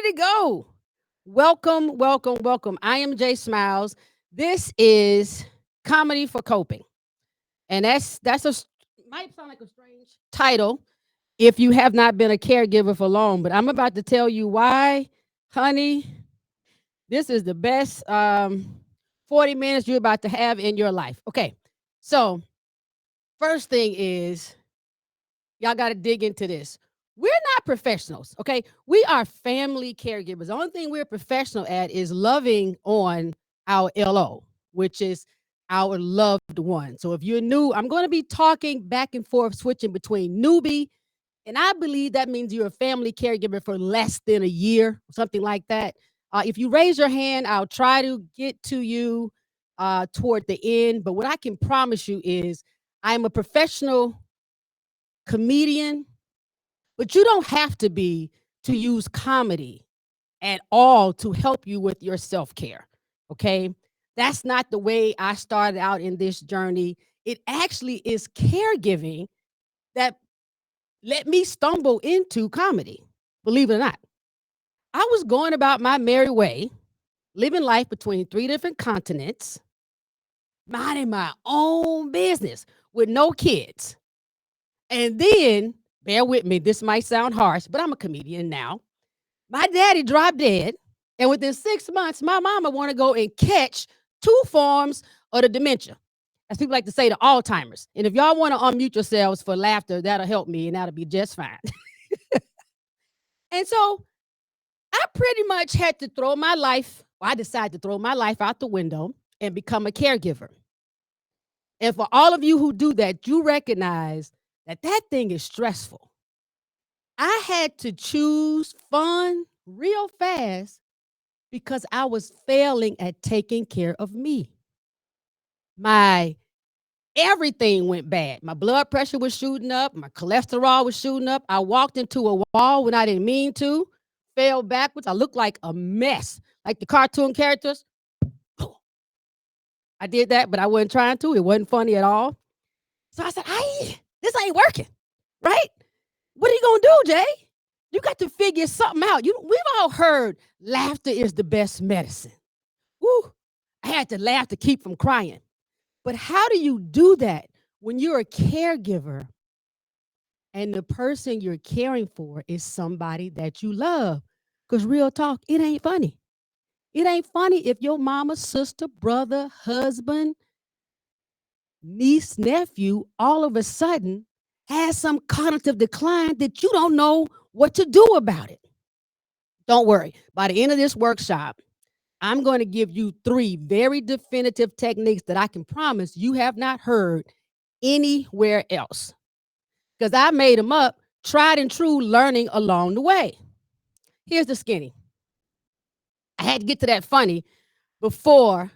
to go. Welcome, welcome, welcome. I am Jay Smiles. This is comedy for coping, and might sound like a strange title if you have not been a caregiver for long. But I'm about to tell you why, honey. This is the best 40 minutes you're about to have in your life. Okay, so first thing is y'all got to dig into this. We're not professionals, okay? We are family caregivers. The only thing we're professional at is loving on our LO, which is our loved one. So if you're new, I'm going to be talking back and forth, switching between newbie, and I believe that means you're a family caregiver for less than a year, something like that. If you raise your hand, I'll try to get to you toward the end. But what I can promise you is I'm a professional comedian, but you don't have to be to use comedy at all to help you with your self-care. Okay? That's not the way I started out in this journey. It actually is caregiving that let me stumble into comedy. Believe it or not. I was going about my merry way, living life between three different continents, minding my own business with no kids. And then, bear with me, this might sound harsh, but I'm a comedian now. My daddy dropped dead, and within 6 months, my mama want to go and catch two forms of the dementia, as people like to say, the Alzheimer's. And if y'all want to unmute yourselves for laughter, that'll help me, and that'll be just fine. And so I pretty much had to throw my life. Well, I decided to throw my life out the window and become a caregiver. And for all of you who do that, you recognize that that thing is stressful. I had to choose fun real fast because I was failing at taking care of me. My everything went bad. My blood pressure was shooting up, my cholesterol was shooting up. I walked into a wall when I didn't mean to, fell backwards. I looked like a mess, like the cartoon characters. I did that, but I wasn't trying to. It wasn't funny at all. So I said, this ain't working, right? What are you gonna do, Jay? You got to figure something out. We've all heard laughter is the best medicine. Woo! I had to laugh to keep from crying. But how do you do that when you're a caregiver and the person you're caring for is somebody that you love? Because real talk, it ain't funny. It ain't funny if your mama, sister, brother, husband, niece, nephew, all of a sudden has some cognitive decline that you don't know what to do about it. Don't worry. By the end of this workshop, I'm going to give you three very definitive techniques that I can promise you have not heard anywhere else. Because I made them up, tried and true learning along the way. Here's the skinny. I had to get to that funny before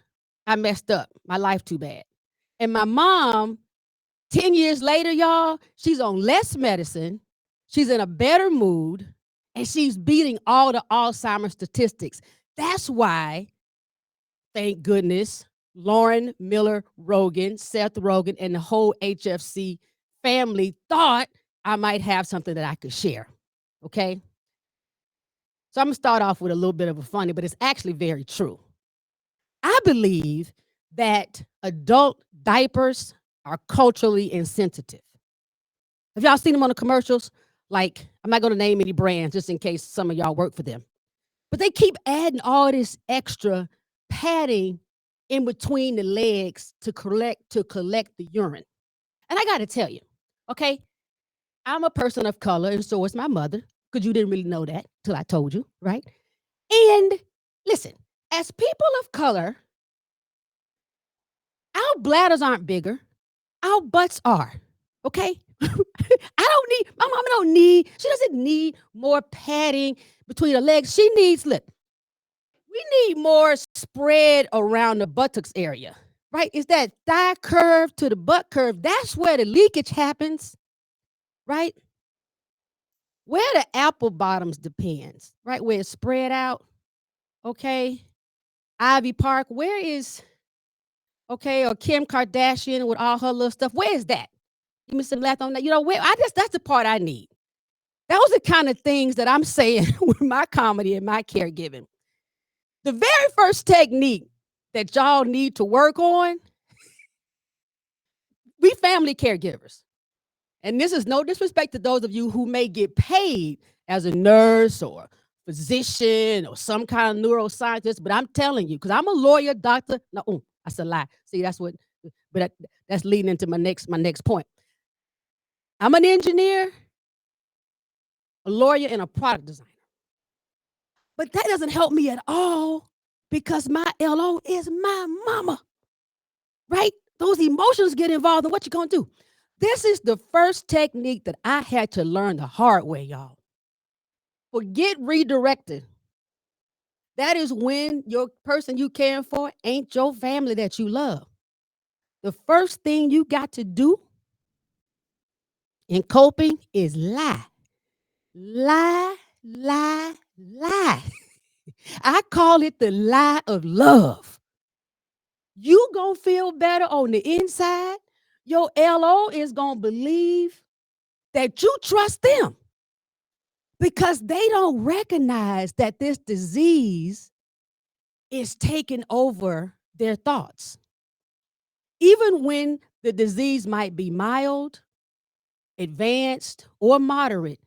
I messed up. My life too bad. And my mom, 10 years later, y'all, she's on less medicine. She's in a better mood. And she's beating all the Alzheimer's statistics. That's why, thank goodness, Lauren Miller Rogan, Seth Rogen, and the whole HFC family thought I might have something that I could share. Okay? So I'm going to start off with a little bit of a funny, but it's actually very true. I believe that adult diapers are culturally insensitive. Have y'all seen them on the commercials? Like, I'm not going to name any brands just in case some of y'all work for them. But they keep adding all this extra padding in between the legs to collect the urine. And I got to tell you, okay, I'm a person of color, and so is my mother, because you didn't really know that till I told you, right? And listen, as people of color, our bladders aren't bigger. Our butts are, okay? My mama she doesn't need more padding between her legs. She needs, look, we need more spread around the buttocks area, right? It's that thigh curve to the butt curve. That's where the leakage happens, right? Where the apple bottoms depends, right? Where it's spread out, okay? Ivy Park, where is, okay, or Kim Kardashian with all her little stuff, where is that? Give me some laugh on that. That's the part I need. Those are kind of things that I'm saying with my comedy and my caregiving. The very first technique that y'all need to work on, we family caregivers. And this is no disrespect to those of you who may get paid as a nurse or physician or some kind of neuroscientist, but I'm telling you, because I'm a lawyer, doctor. No, that's a lie. See, that's leading into my next point. I'm an engineer, a lawyer, and a product designer. But that doesn't help me at all because my LO is my mama, right? Those emotions get involved in what you're going to do. This is the first technique that I had to learn the hard way, y'all. Forget redirecting. That is when your person you caring for ain't your family that you love. The first thing you got to do in coping is lie. Lie, lie, lie. I call it the lie of love. You gonna feel better on the inside. Your LO is gonna believe that you trust them because they don't recognize that this disease is taking over their thoughts. Even when the disease might be mild, advanced, or moderate,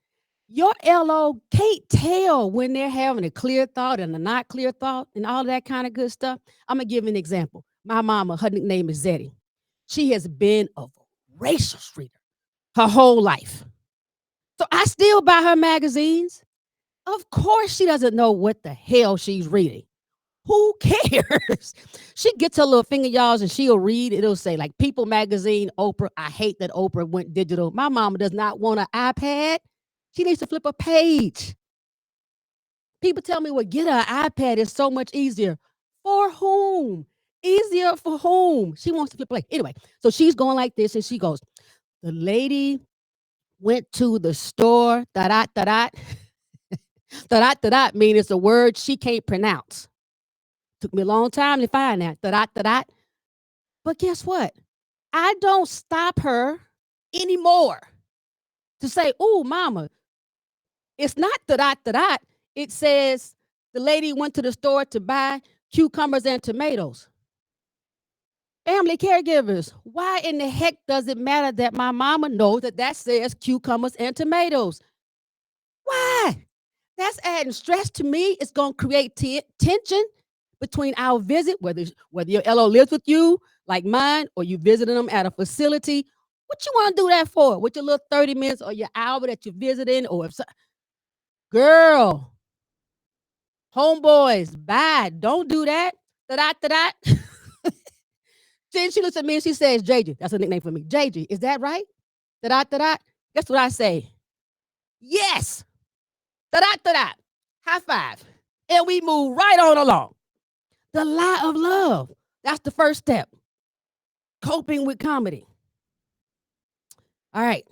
your LO can't tell when they're having a clear thought and a not clear thought and all that kind of good stuff. I'm going to give you an example. My mama, her nickname is Zeddy. She has been a voracious reader her whole life. So I still buy her magazines. Of course, she doesn't know what the hell she's reading. Who cares? She gets her little finger y'alls and she'll read. It'll say like People Magazine, Oprah. I hate that Oprah went digital. My mama does not want an iPad. She needs to flip a page. People tell me, well, get her an iPad. It's so much easier. For whom? Easier for whom? She wants to flip a page. Anyway, so she's going like this and she goes, the lady went to the store, da-da-da-da. Da-da-da-da mean it's a word she can't pronounce. Took me a long time to find that. Da-da-da-da. But guess what? I don't stop her anymore to say, oh, mama, it's not da-da-da-da. It says the lady went to the store to buy cucumbers and tomatoes. Family caregivers, why in the heck does it matter that my mama knows that says cucumbers and tomatoes? Why? That's adding stress to me. It's going to create tension between our visit, whether your LO lives with you, like mine, or you visiting them at a facility. What you want to do that for? With your little 30 minutes or your hour that you're visiting, or if girl, homeboys, bye. Don't do that. Da-da-da-da. Then she looks at me and she says, JJ, that's a nickname for me. JJ, is that right? Da-da-da-da. Guess what I say? Yes. Da-da-da-da. High five. And we move right on along. The lie of love. That's the first step. Coping with comedy. All right.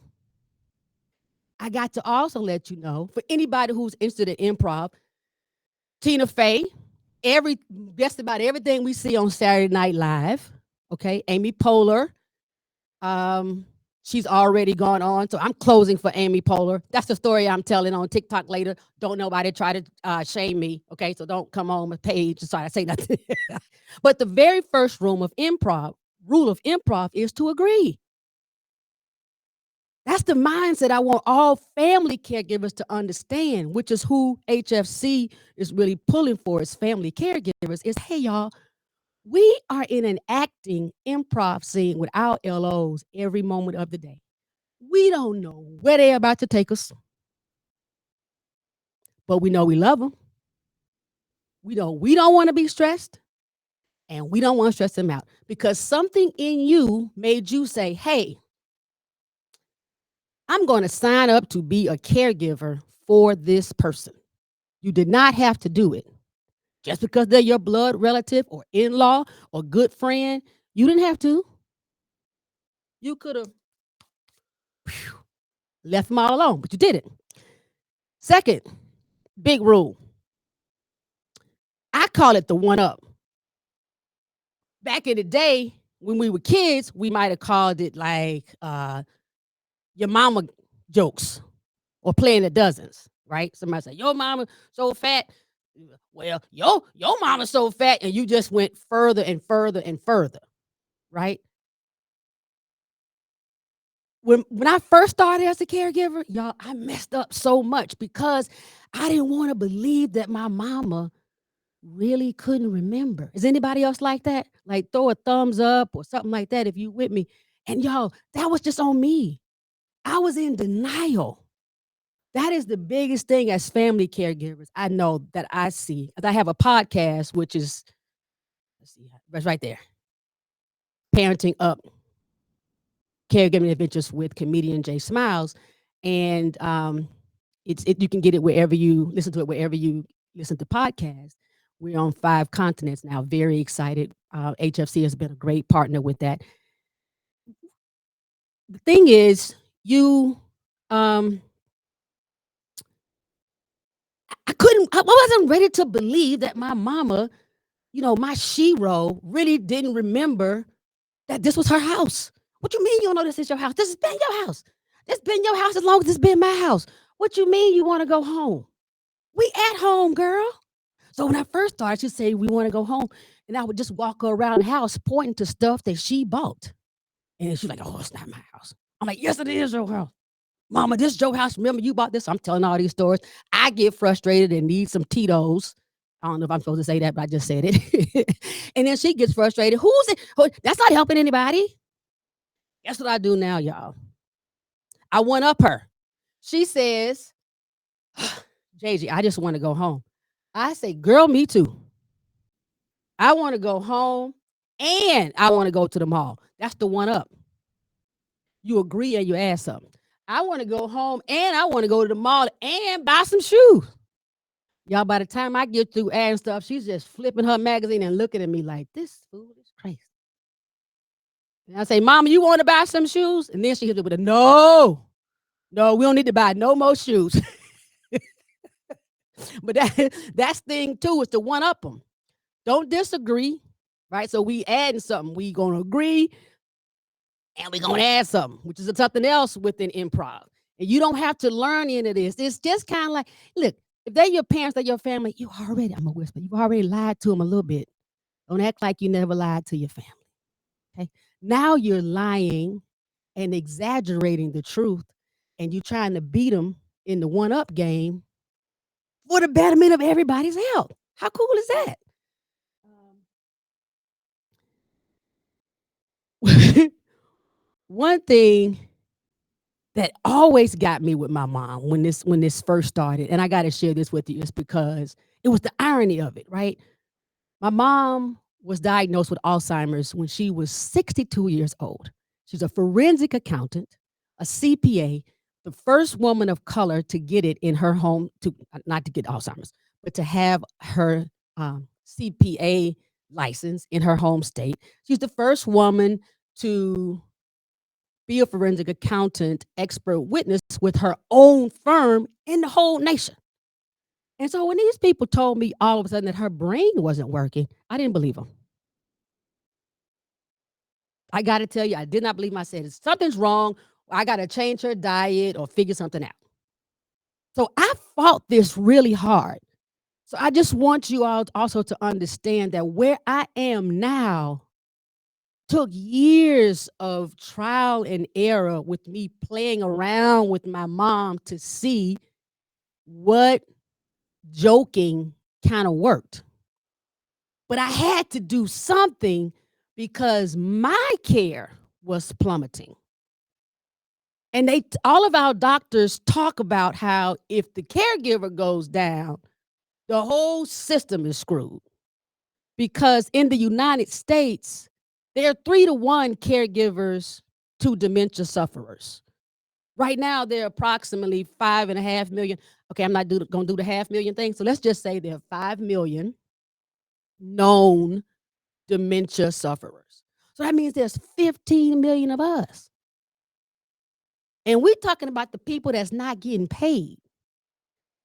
I got to also let you know, for anybody who's interested in improv, Tina Fey, just about everything we see on Saturday Night Live. Okay, Amy Poehler. She's already gone on, so I'm closing for Amy Poehler. That's the story I'm telling on TikTok later. Don't nobody try to shame me, okay? So don't come on my page and try to say nothing. But the very first rule of improv is to agree. That's the mindset I want all family caregivers to understand, which is who HFC is really pulling for as family caregivers, is, hey, y'all, we are in an acting improv scene with our LOs every moment of the day. We don't know where they're about to take us, but we know we love them. We don't want to be stressed, and we don't want to stress them out because something in you made you say, hey, I'm going to sign up to be a caregiver for this person. You did not have to do it. Just because they're your blood relative or in-law or good friend, you didn't have to. You could have left them all alone, but you didn't. Second, big rule. I call it the one-up. Back in the day, when we were kids, we might have called it like your mama jokes. or playing the dozens, right? Somebody say, "Your mama so fat." Well, your mama's so fat, and you just went further and further and further, right? When I first started as a caregiver, y'all, I messed up so much because I didn't want to believe that my mama really couldn't remember. Is anybody else like that? Like throw a thumbs up or something like that if you with me. And y'all, that was just on me. I was in denial. That is the biggest thing as family caregivers I know that I see. 'Cause I have a podcast, which is, let's see, that's right there. Parenting Up Caregiving Adventures with comedian Jay Smiles. And you can get it wherever you listen to it, wherever you listen to podcasts. We're on 5 continents now. Very excited. HFC has been a great partner with that. The thing is, you um I wasn't ready to believe that my mama, my shero really didn't remember that this was her house. What you mean you don't know this is your house? This has been your house. This been your house as long as it's been my house. What you mean you want to go home? We at home, girl. So when I first started, she'd say, "We want to go home." And I would just walk her around the house pointing to stuff that she bought. And she's like, "Oh, it's not my house." I'm like, "Yes, it is your house. Mama, this is your house. Remember you bought this?" I'm telling all these stories. I get frustrated and need some Tito's. I don't know if I'm supposed to say that, but I just said it. And then she gets frustrated. Who's it? That's not helping anybody. Guess what I do now, y'all? I one up her. She says, "JG, I just want to go home." I say, "Girl, me too. I want to go home and I want to go to the mall." That's the one up. You agree and you add something. I want to go home and I want to go to the mall and buy some shoes. Y'all, by the time I get through adding stuff, she's just flipping her magazine and looking at me like, "This fool is crazy." And I say, "Mama, you want to buy some shoes?" And then she hits me with a no. No, we don't need to buy no more shoes. But that's thing too, is to one up them. Don't disagree, right? So we adding something. We gonna agree and we gonna add something, which is something else within improv. And you don't have to learn any of this. It's just kind of like, look, if they're your parents, they're your family, you already, I'm gonna whisper, you've already lied to them a little bit. Don't act like you never lied to your family. Okay. Now you're lying and exaggerating the truth, and you trying to beat them in the one up game for the betterment of everybody's health. How cool is that? One thing that always got me with my mom when this first started, and I got to share this with you, is because it was the irony of it, right? My mom was diagnosed with Alzheimer's when she was 62 years old. She's a forensic accountant, a CPA, the first woman of color to get it in her home, to not to get Alzheimer's, but to have her CPA license in her home state. She's the first woman to be a forensic accountant, expert witness with her own firm in the whole nation. And so when these people told me all of a sudden that her brain wasn't working, I didn't believe them. I got to tell you, I did not believe them. I said, something's wrong. I got to change her diet or figure something out. So I fought this really hard. So I just want you all also to understand that where I am now took years of trial and error with me playing around with my mom to see what joking kind of worked. But I had to do something because my care was plummeting. And all of our doctors talk about how if the caregiver goes down, the whole system is screwed. Because in the United States, there are 3-to-1 caregivers to dementia sufferers. Right now, there are approximately 5.5 million. Okay, I'm not going to do the 500,000 thing. So let's just say there are 5 million known dementia sufferers. So that means there's 15 million of us. And we're talking about the people that's not getting paid.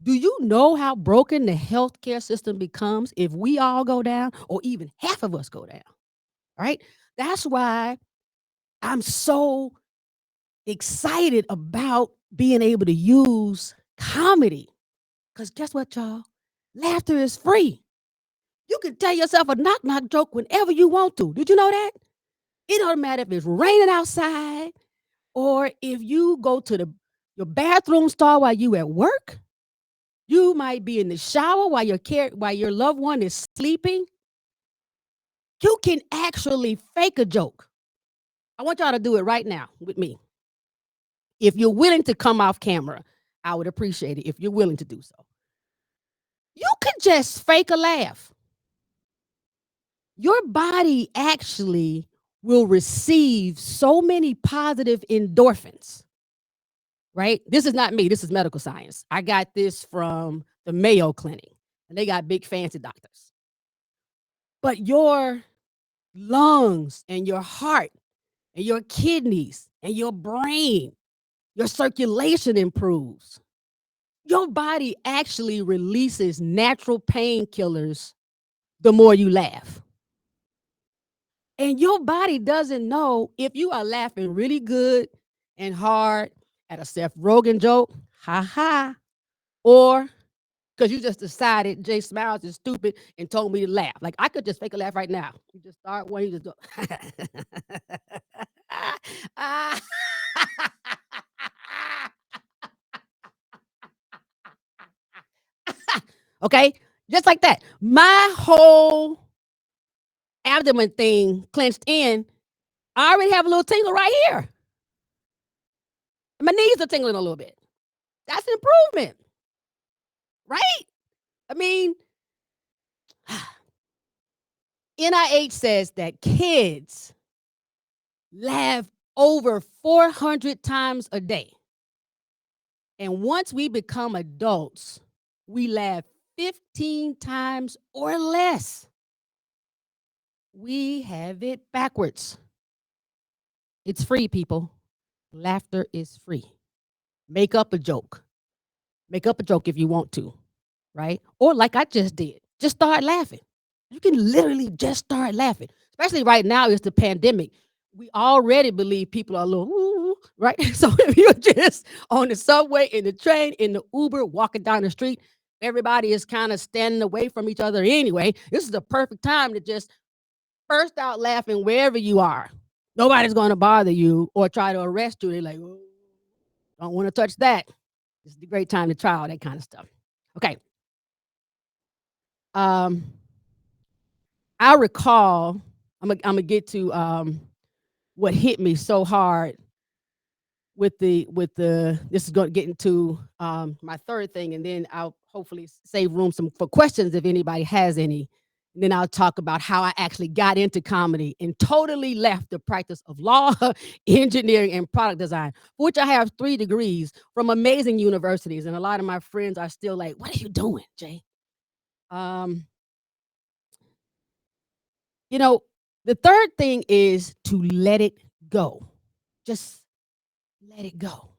Do you know how broken the healthcare system becomes if we all go down or even half of us go down? Right? That's why I'm so excited about being able to use comedy. Because guess what, y'all? Laughter is free. You can tell yourself a knock knock joke whenever you want to. Did you know that? It don't matter if it's raining outside or if you go to your bathroom stall while you at work. You might be in the shower while your loved one is sleeping. You can actually fake a joke. I want y'all to do it right now with me. If you're willing to come off camera, I would appreciate it if you're willing to do so. You could just fake a laugh. Your body actually will receive so many positive endorphins, right? This is not me. This is medical science. I got this from the Mayo Clinic, and they got big fancy doctors. But your lungs and your heart and your kidneys and your brain, your circulation improves. Your body actually releases natural painkillers the more you laugh. And your body doesn't know if you are laughing really good and hard at a Seth Rogen joke, ha ha, or because you just decided Jay Smiles is stupid and told me to laugh. Like I could just fake a laugh right now. You just start one, you just go. Okay, just like that. My whole abdomen thing clenched in. I already have a little tingle right here. My knees are tingling a little bit. That's an improvement, right? I mean, NIH says that kids laugh over 400 times a day. And once we become adults, we laugh 15 times or less. We have it backwards. It's free, people. Laughter is free. Make up a joke. Make up a joke if you want to, right? Or like I just did, just start laughing. You can literally just start laughing. Especially right now, it's the pandemic. We already believe people are a little, ooh, right? So if you're just on the subway, in the train, in the Uber, walking down the street, everybody is kind of standing away from each other anyway. This is the perfect time to just burst out laughing wherever you are. Nobody's going to bother you or try to arrest you. They're like, oh, don't want to touch that. This is the great time to try all that kind of stuff. Okay. Um, I recall, I'm gonna get to what hit me so hard with the this is going to get into my third thing, and then I'll hopefully save room for questions if anybody has any. And then I'll talk about how I actually got into comedy and totally left the practice of law, engineering, and product design, for which I have 3 degrees from amazing universities. And a lot of my friends are still like, "What are you doing, Jay?" Um, You know, the third thing is to let it go. Just let it go.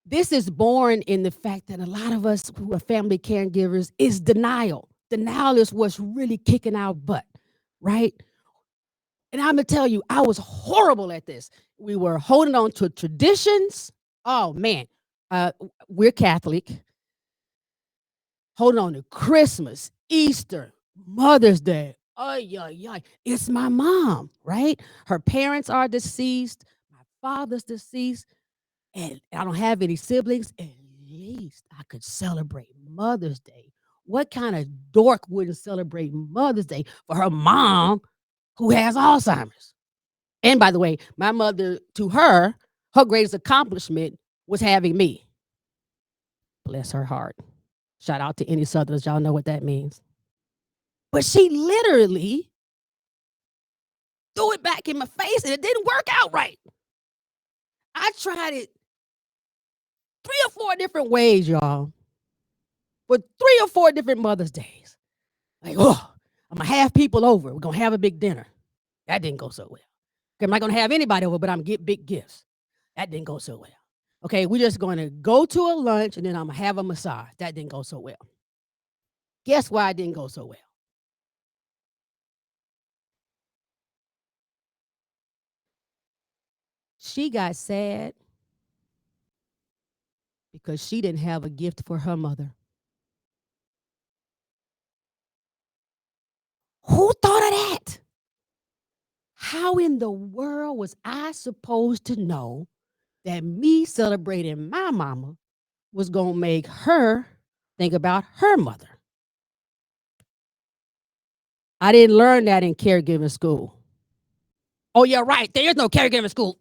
This is born in the fact that a lot of us who are family caregivers is denial. Denial is what's really kicking our butt, right? And I'm gonna tell you, I was horrible at this. We were holding on to traditions. Oh man, we're Catholic. Holding on to Christmas, Easter, Mother's Day. Oh yeah. It's my mom, right? Her parents are deceased. My father's deceased. And I don't have any siblings. At least I could celebrate Mother's Day. What kind of dork wouldn't celebrate Mother's Day for her mom who has Alzheimer's? And by the way, my mother, to her greatest accomplishment was having me. Bless her heart. Shout out to any Southerners. Y'all know what that means. But she literally threw it back in my face and it didn't work out right. I tried it 3 or 4 different ways, y'all. For 3 or 4 different Mother's Days. Like, oh, I'm gonna have people over. We're gonna have a big dinner. That didn't go so well. Okay, I'm not gonna have anybody over, but I'm gonna get big gifts. That didn't go so well. Okay, we're just gonna go to a lunch and then I'm gonna have a massage. That didn't go so well. Guess why it didn't go so well? She got sad because she didn't have a gift for her mother. Who thought of that? How in the world was I supposed to know that me celebrating my mama was going to make her think about her mother? I didn't learn that in caregiving school. Oh, yeah, right. There is no caregiving school.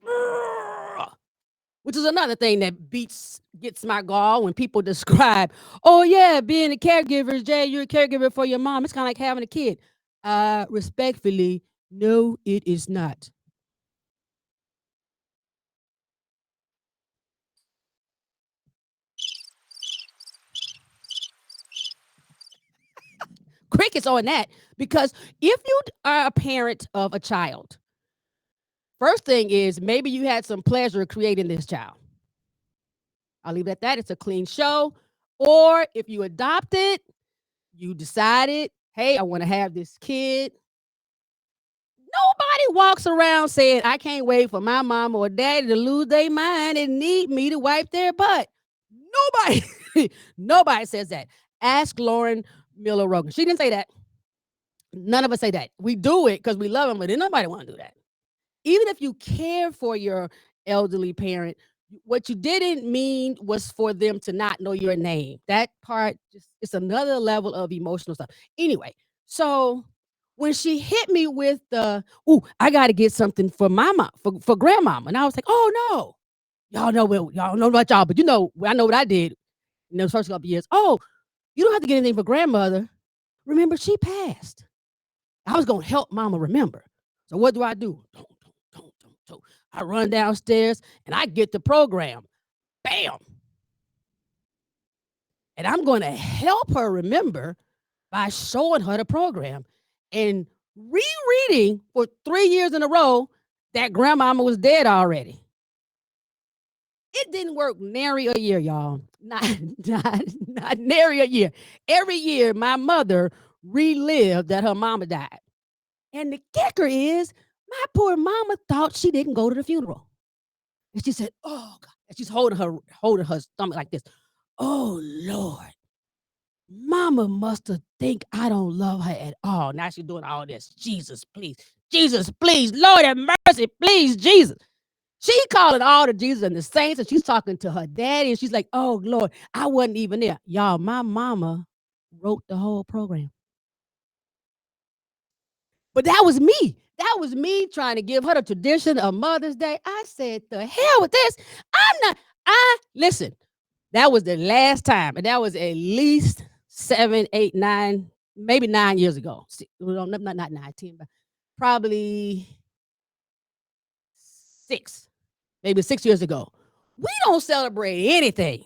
Which is another thing that gets my gall when people describe, oh yeah, being a caregiver, Jay, you're a caregiver for your mom. It's kind of like having a kid. Respectfully, no, it is not. Crickets on that, because if you are a parent of a child, first thing is maybe you had some pleasure creating this child. I'll leave it at that. It's a clean show. Or if you adopted, you decided, hey, I want to have this kid. Nobody walks around saying, I can't wait for my mom or daddy to lose their mind and need me to wipe their butt. Nobody, nobody says that. Ask Lauren Miller Rogan. She didn't say that. None of us say that. We do it because we love them, but nobody want to do that. Even if you care for your elderly parent, what you didn't mean was for them to not know your name. That part just it's another level of emotional stuff. Anyway, so when she hit me with the, "Ooh, I got to get something for mama, for grandmama," and I was like, "Oh no, y'all know about y'all, but I know what I did in those first couple years. Oh, you don't have to get anything for grandmother. Remember, she passed. I was gonna help mama remember. So what do? Don't. I run downstairs and I get the program. Bam. And I'm gonna help her remember by showing her the program and rereading for 3 years in a row that grandmama was dead already. It didn't work nary a year, y'all. Not nary a year. Every year, my mother relived that her mama died. And the kicker is, my poor mama thought she didn't go to the funeral. And she said, "Oh God." And she's holding her stomach like this. "Oh Lord. Mama must have think I don't love her at all." Now she's doing all this. "Jesus, please. Jesus, please. Lord have mercy. Please, Jesus." She calling all the Jesus and the saints, and she's talking to her daddy, and she's like, "Oh Lord, I wasn't even there." Y'all, my mama wrote the whole program. But that was me. That was me trying to give her the tradition of Mother's Day. I said, "The hell with this. I'm not, I listen, that was the last time, and that was at least 7, 8, 9, maybe 9 years ago. Well, not 9, 10, but probably 6, maybe 6 years ago. We don't celebrate anything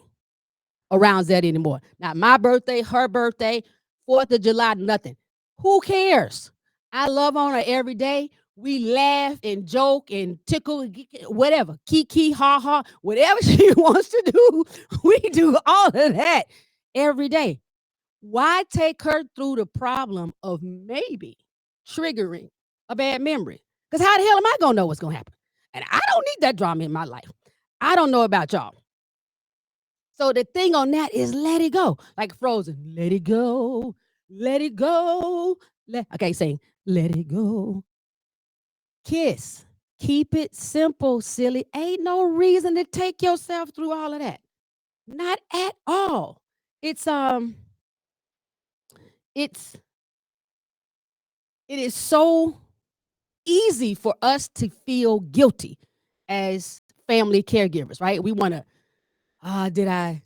around that anymore. Not my birthday, her birthday, 4th of July, nothing. Who cares? I love on her every day. We laugh and joke and tickle, whatever, kiki, ha ha, whatever she wants to do. We do all of that every day. Why take her through the problem of maybe triggering a bad memory? Because how the hell am I going to know what's going to happen? And I don't need that drama in my life. I don't know about y'all. So the thing on that is let it go. Like Frozen, let it go, let it go. Okay, saying let it go. Kiss. Keep it simple, silly. Ain't no reason to take yourself through all of that. Not at all. It's it's it is so easy for us to feel guilty as family caregivers, right? We want to, did I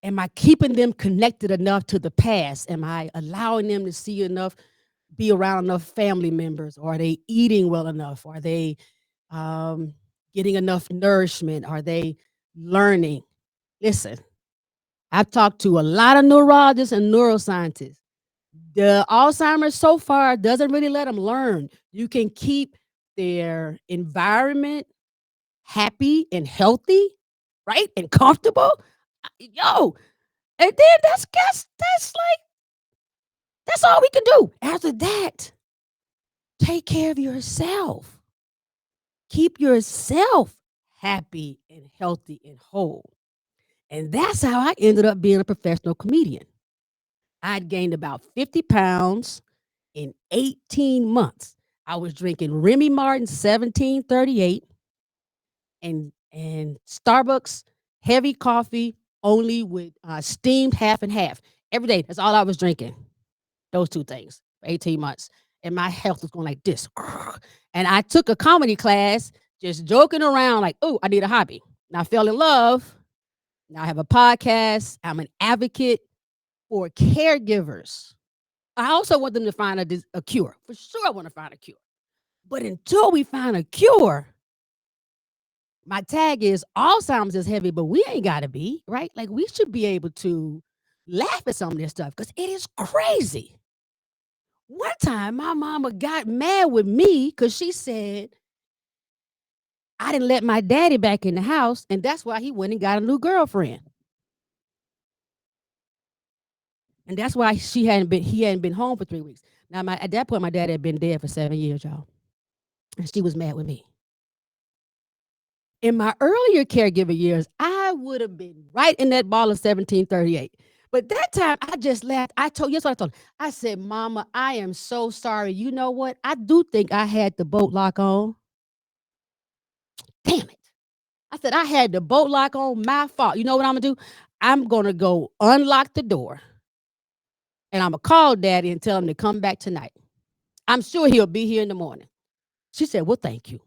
am I keeping them connected enough to the past? Am I allowing them to see enough, be around enough family members? Are they eating well enough? Are they um, getting enough nourishment? Are they learning? Listen, I've talked to a lot of neurologists and neuroscientists. The Alzheimer's so far doesn't really let them learn. You can keep their environment happy and healthy, right? And comfortable. Yo, and then that's like that's all we can do. After that, take care of yourself. Keep yourself happy and healthy and whole. And that's how I ended up being a professional comedian. I'd gained about 50 pounds in 18 months. I was drinking Remy Martin 1738 and Starbucks heavy coffee only with steamed half and half every day. That's all I was drinking. Those two things for 18 months. And my health was going like this. And I took a comedy class just joking around like, oh, I need a hobby. And I fell in love. Now I have a podcast. I'm an advocate for caregivers. I also want them to find a cure. For sure, I want to find a cure. But until we find a cure, my tag is Alzheimer's is heavy, but we ain't got to be, right? Like, we should be able to laugh at some of this stuff because it is crazy. One time, my mama got mad with me because she said I didn't let my daddy back in the house, and that's why he went and got a new girlfriend. And that's why he hadn't been home for 3 weeks. Now, at that point, my dad had been dead for 7 years, y'all. And she was mad with me. In my earlier caregiver years, I would have been right in that ball of 1738. But that time, I just laughed. Yes, what I told her. I said, Mama, I am so sorry. You know what? I do think I had the boat lock on. Damn it. I said, I had the boat lock on. My fault. You know what I'm going to do? I'm going to go unlock the door. And I'm going to call Daddy and tell him to come back tonight. I'm sure he'll be here in the morning. She said, well, thank you.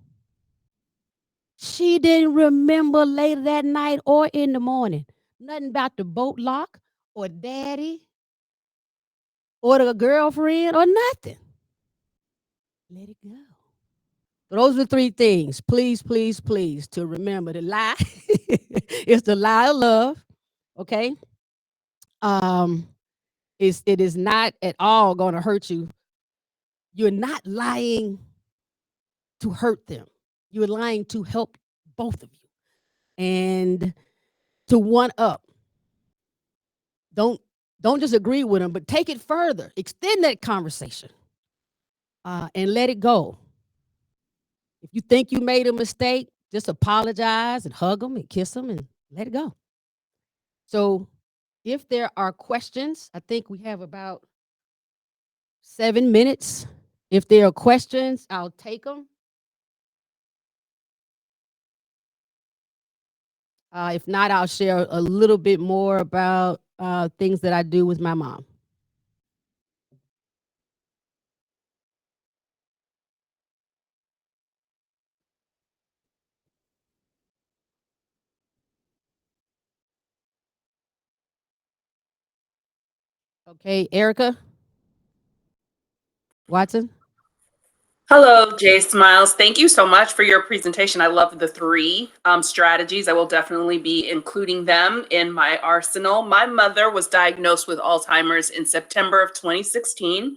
She didn't remember later that night or in the morning. Nothing about the boat lock or Daddy or the girlfriend or nothing. Let it go. So those are the three things. Please, please, please, to remember. The lie is the lie of love. Okay. It is not at all going to hurt you. You're not lying to hurt them. You're lying to help both of you and to one up. Don't just agree with them, but take it further. Extend that conversation and let it go. If you think you made a mistake, just apologize and hug them and kiss them and let it go. So if there are questions, I think we have about 7 minutes. If there are questions, I'll take them. If not, I'll share a little bit more about things that I do with my mom. Okay, Erica Watson. Hello, Jay Smiles. Thank you so much for your presentation. I love the three strategies. I will definitely be including them in my arsenal. My mother was diagnosed with Alzheimer's in September of 2016,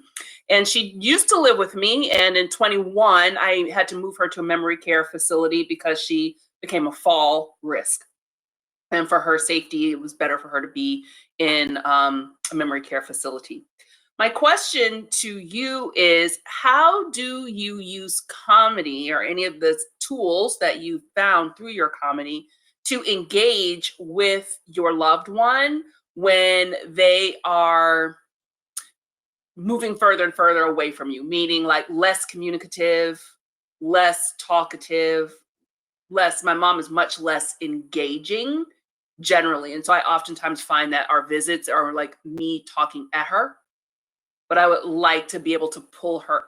and she used to live with me. And in 21, I had to move her to a memory care facility because she became a fall risk. And for her safety, it was better for her to be in a memory care facility. My question to you is, how do you use comedy or any of the tools that you found through your comedy to engage with your loved one when they are moving further and further away from you, meaning like less communicative, less talkative, my mom is much less engaging generally. And so I oftentimes find that our visits are like me talking at her, but I would like to be able to pull her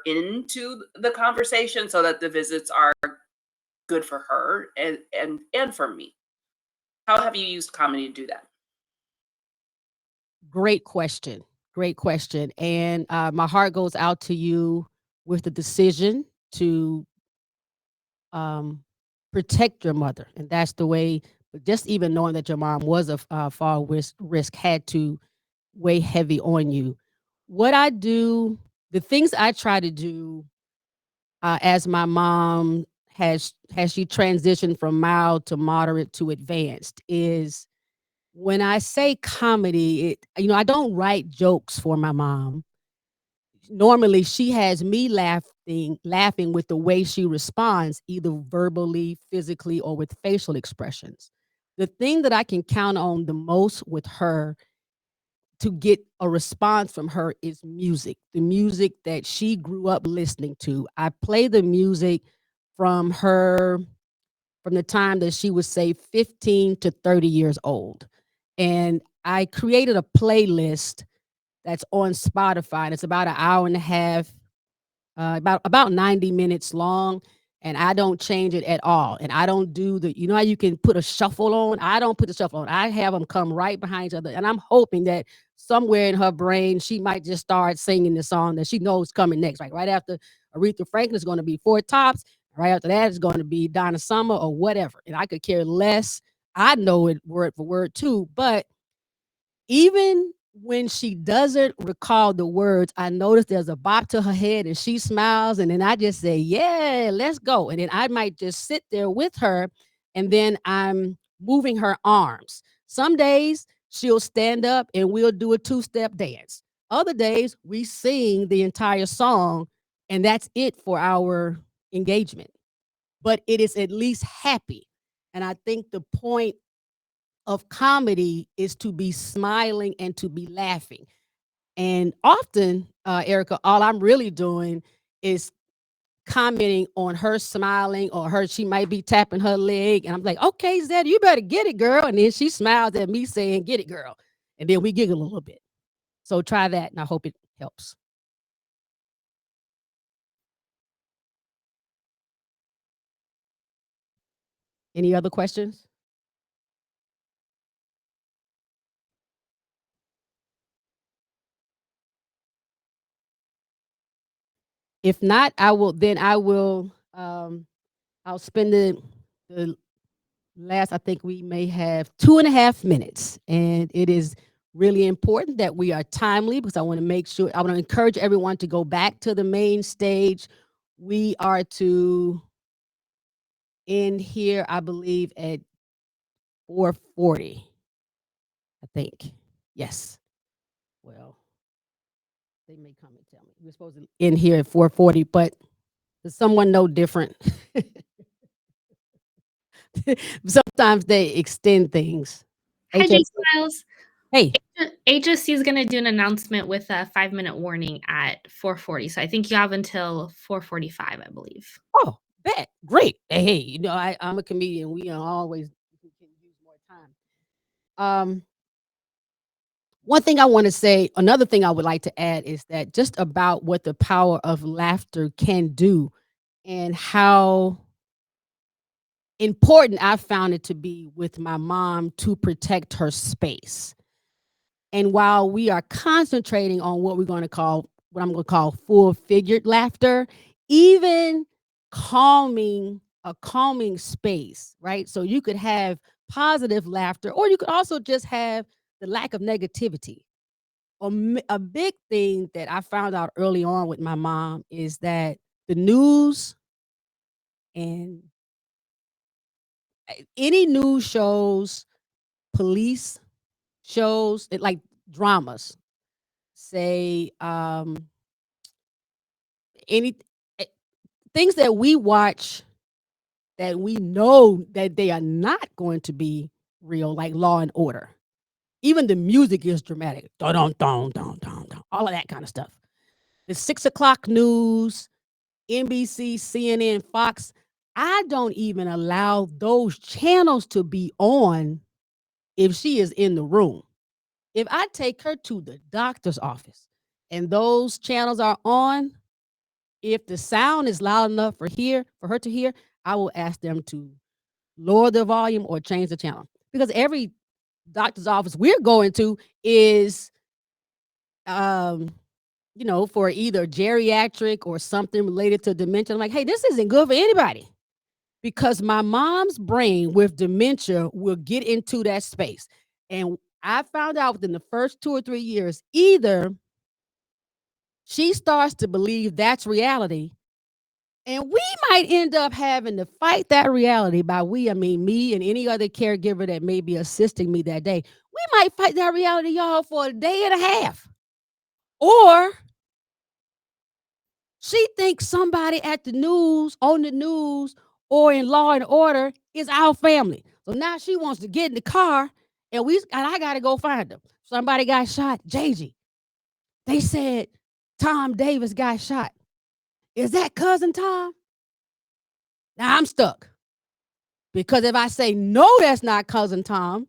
into the conversation so that the visits are good for her and for me. How have you used comedy to do that? Great question. Great question. And my heart goes out to you with the decision to protect your mother. And that's the way, just even knowing that your mom was a fall risk had to weigh heavy on you. What I do, the things I try to do as my mom has she transitioned from mild to moderate to advanced is when I say comedy, I don't write jokes for my mom. Normally she has me laughing with the way she responds, either verbally, physically, or with facial expressions. The thing that I can count on the most with her to get a response from her is music, the music that she grew up listening to. I play the music from her from the time that she was, say, 15 to 30 years old. And I created a playlist that's on Spotify, and it's about an hour and a half, about 90 minutes long, and I don't change it at all. And I don't do the how you can put a shuffle on? I don't put the shuffle on. I have them come right behind each other, and I'm hoping that somewhere in her brain, she might just start singing the song that she knows coming next. Like, right after Aretha Franklin is gonna be Four Tops, right after that is gonna be Donna Summer or whatever, and I could care less. I know it word for word too, but even when she doesn't recall the words, I notice there's a bop to her head and she smiles. And then I just say, yeah, let's go. And then I might just sit there with her and then I'm moving her arms. Some days she'll stand up and we'll do a two-step dance. Other days we sing the entire song and that's it for our engagement. But it is at least happy. And I think the point of comedy is to be smiling and to be laughing. And often, Erica, all I'm really doing is commenting on her smiling or she might be tapping her leg. And I'm like, okay, Zed, you better get it, girl. And then she smiles at me saying, get it, girl. And then we giggle a little bit. So try that and I hope it helps. Any other questions? If not, I'll spend the last, I think we may have 2.5 minutes. And it is really important that we are timely because I want to make sure, I want to encourage everyone to go back to the main stage. We are to end here, I believe, at 4:40, I think. Yes. Well, they may come and tell me. We're supposed to end here at 4:40, but does someone know different? Sometimes they extend things. Hi, J. HFC. Smiles. Hey, HFC is going to do an announcement with a 5-minute warning at 4:40. So I think you have until 4:45, I believe. oh, bet. Great. Hey, I'm a comedian. We are always we can use more time. One thing I want to say, another thing I would like to add is that just about what the power of laughter can do and how important I found it to be with my mom to protect her space. And while we are concentrating on what I'm going to call full figured laughter, even a calming space, right? So you could have positive laughter, or you could also just have the lack of negativity. A big thing that I found out early on with my mom is that the news and any news shows, police shows, like dramas, say any eh, things that we watch that we know that they are not going to be real, like Law and Order. Even the music is dramatic. Dun, dun, dun, dun, dun, dun, all of that kind of stuff. The 6 o'clock news, NBC, CNN, Fox. I don't even allow those channels to be on if she is in the room. If I take her to the doctor's office and those channels are on, if the sound is loud enough for her to hear, I will ask them to lower the volume or change the channel. Because every doctor's office we're going to is um for either geriatric or something related to dementia. I'm like, hey, this isn't good for anybody. Because my mom's brain with dementia will get into that space. And I found out within the first 2 or 3 years, either she starts to believe that's reality, and we might end up having to fight that reality. By we, I mean me and any other caregiver that may be assisting me that day. We might fight that reality, y'all, for a day and a half. Or she thinks somebody at the news, on the news, or in Law and Order is our family. So now she wants to get in the car, and I got to go find them. Somebody got shot. JG. They said Tom Davis got shot. Is that cousin Tom? Now I'm stuck. Because if I say no, that's not cousin Tom,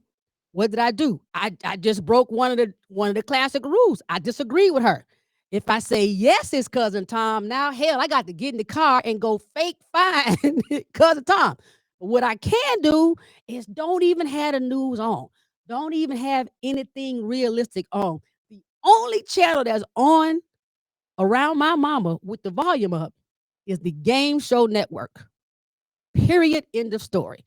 what did I do? I just broke one of the classic rules. I disagree with her. If I say yes, it's cousin Tom, now hell, I got to get in the car and go fake find cousin Tom. But what I can do is don't even have the news on. Don't even have anything realistic on. The only channel that's on around my mama with the volume up is the Game Show Network. Period. End of story.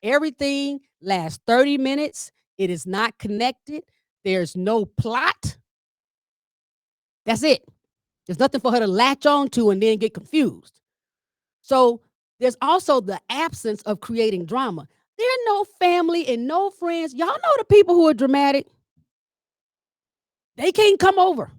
Everything lasts 30 minutes. It is not connected. There's no plot. That's it. There's nothing for her to latch on to and then get confused. So there's also the absence of creating drama. There are no family and no friends. Y'all know the people who are dramatic. They can't come over.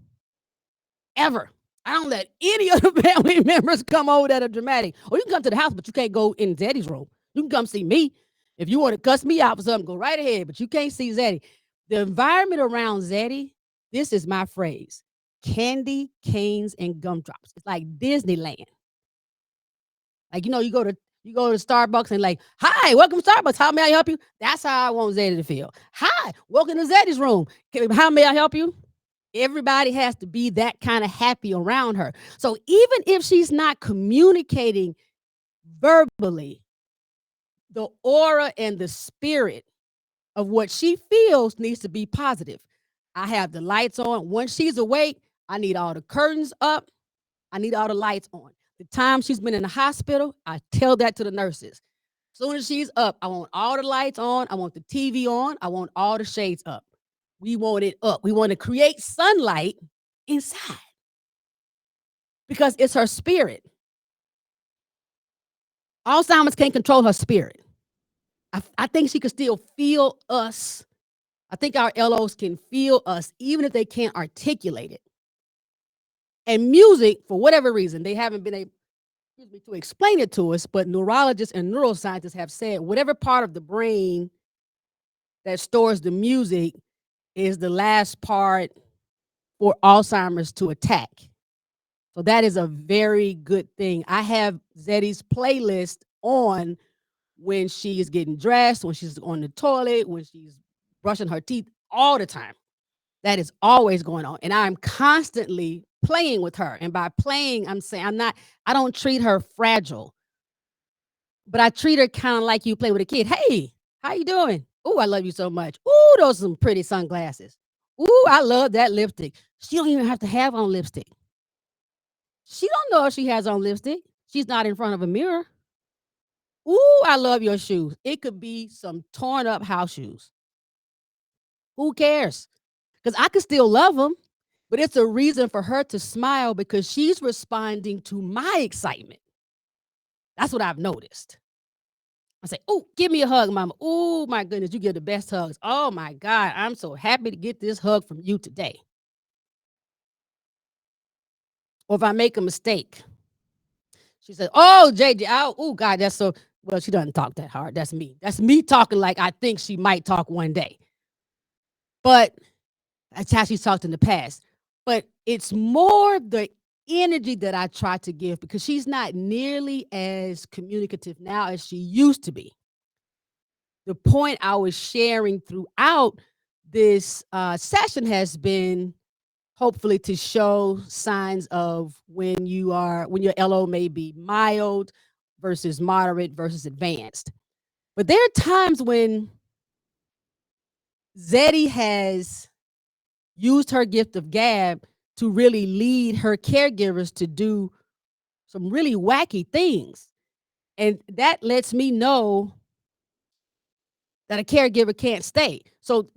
Ever. I don't let any of the family members come over that are dramatic. Or you can come to the house, but you can't go in Zeddy's room. You can come see me. If you want to cuss me out for something, go right ahead, but you can't see Zeddy. The environment around Zeddy, this is my phrase: candy, canes, and gumdrops. It's like Disneyland. Like, you go to Starbucks and like, hi, welcome to Starbucks. How may I help you? That's how I want Zeddy to feel. Hi, welcome to Zeddy's room. How may I help you? Everybody has to be that kind of happy around her. So even if she's not communicating verbally, the aura and the spirit of what she feels needs to be positive. I have the lights on. Once she's awake, I need all the curtains up. I need all the lights on. The time she's been in the hospital, I tell that to the nurses. As soon as she's up, I want all the lights on. I want the TV on. I want all the shades up. We want it up. We want to create sunlight inside because it's her spirit. Alzheimer's can't control her spirit. I think she can still feel us. I think our LOs can feel us, even if they can't articulate it. And music, for whatever reason, they haven't been able to explain it to us, but neurologists and neuroscientists have said whatever part of the brain that stores the music is the last part for Alzheimer's to attack. So that is a very good thing. I have Zeddy's playlist on when she is getting dressed, when she's on the toilet, when she's brushing her teeth, all the time. That is always going on. And I'm constantly playing with her. And by playing, I'm saying I don't treat her fragile, but I treat her kind of like you play with a kid. Hey, how you doing? Oh, I love you so much. Oh, those are some pretty sunglasses. Oh, I love that lipstick. She don't even have to have on lipstick. She don't know if she has on lipstick. She's not in front of a mirror. Ooh, I love your shoes. It could be some torn up house shoes. Who cares? Because I could still love them, but it's a reason for her to smile because she's responding to my excitement. That's what I've noticed. I say, oh, give me a hug, mama. Oh, my goodness, you give the best hugs. Oh, my God, I'm so happy to get this hug from you today. Or if I make a mistake, she said, oh, JJ, oh, God, that's so, well, she doesn't talk that hard. That's me. That's me talking like I think she might talk one day. But that's how she's talked in the past. But it's more the energy that I try to give because she's not nearly as communicative now as she used to be. The point I was sharing throughout this session has been hopefully to show signs of when your LO may be mild versus moderate versus advanced. But there are times when Zeddy has used her gift of gab to really lead her caregivers to do some really wacky things. And that lets me know that a caregiver can't stay. So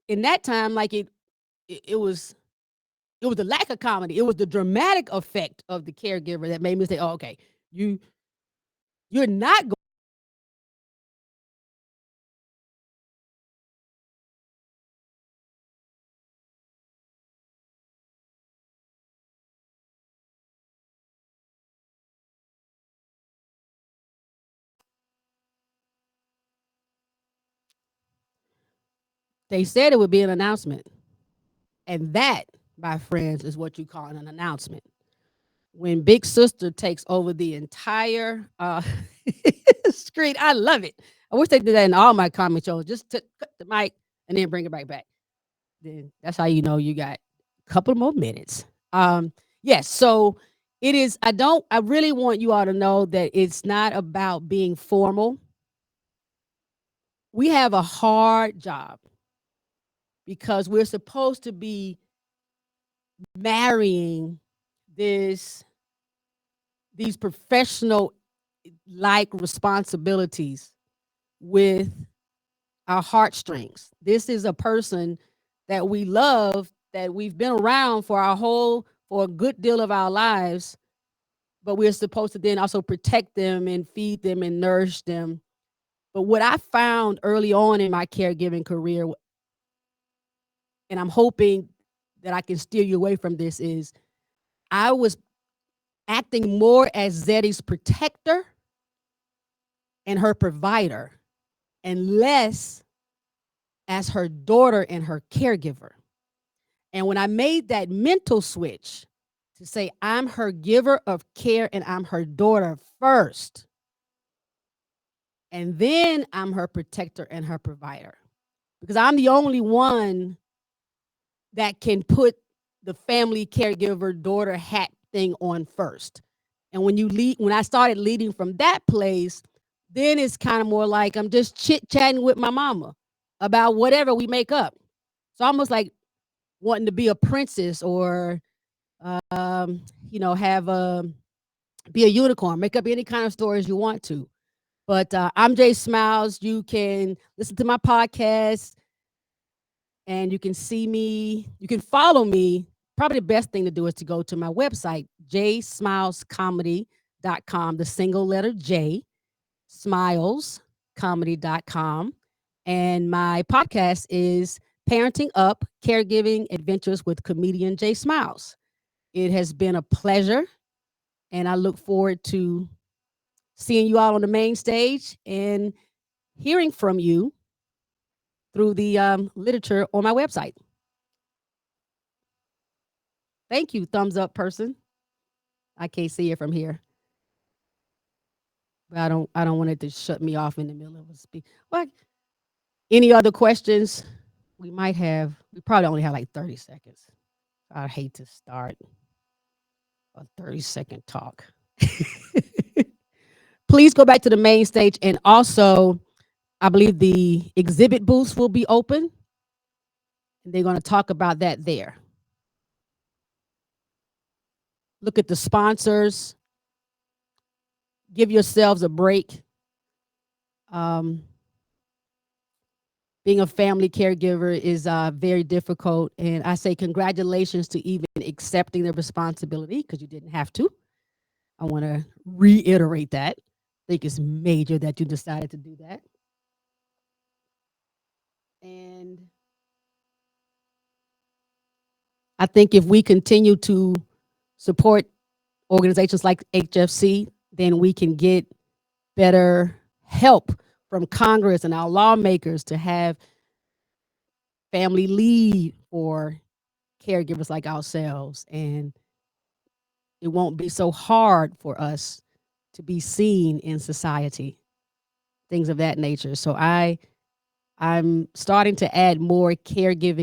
in that time, like it was the lack of comedy. It was the dramatic effect of the caregiver that made me say, oh, okay, you're not going. They said it would be an announcement. And that, my friends, is what you call an announcement. When Big Sister takes over the entire screen, I love it. I wish they did that in all my comedy shows. Just cut the mic and then bring it back. Then that's how you know you got a couple more minutes. Yes, so it is. I really want you all to know that it's not about being formal. We have a hard job because we're supposed to be marrying these professional like responsibilities with our heartstrings. This is a person that we love, that we've been around for a good deal of our lives, but we're supposed to then also protect them and feed them and nourish them. But what I found early on in my caregiving career, and I'm hoping that I can steer you away from this, is I was acting more as Zeddy's protector and her provider, and less as her daughter and her caregiver. And when I made that mental switch to say, I'm her giver of care and I'm her daughter first, and then I'm her protector and her provider, because I'm the only one that can put the family caregiver daughter hat thing on first. And when I started leading from that place, then it's kind of more like I'm just chit-chatting with my mama about whatever we make up. So almost like wanting to be a princess, or have be a unicorn, make up any kind of stories you want to. But I'm Jay Smiles. You can listen to my podcast, and you can see me. You can follow me. Probably the best thing to do is to go to my website, jsmilescomedy.com, the single letter J, smilescomedy.com. And my podcast is Parenting Up, Caregiving Adventures with Comedian Jay Smiles. It has been a pleasure, and I look forward to seeing you all on the main stage and hearing from you through the literature on my website. Thank you, thumbs up person. I can't see it from here, but I don't want it to shut me off in the middle of a speech. What? Any other questions? We probably only have like 30 seconds. I hate to start a 30-second talk. Please go back to the main stage, and also I believe the exhibit booths will be open, and they're going to talk about that there. Look at the sponsors. Give yourselves a break. Being a family caregiver is very difficult, and I say congratulations to even accepting the responsibility, because you didn't have to. I want to reiterate that. I think it's major that you decided to do that. And I think if we continue to support organizations like HFC, then we can get better help from Congress and our lawmakers to have family leave for caregivers like ourselves. And it won't be so hard for us to be seen in society, things of that nature. So I'm starting to add more caregiving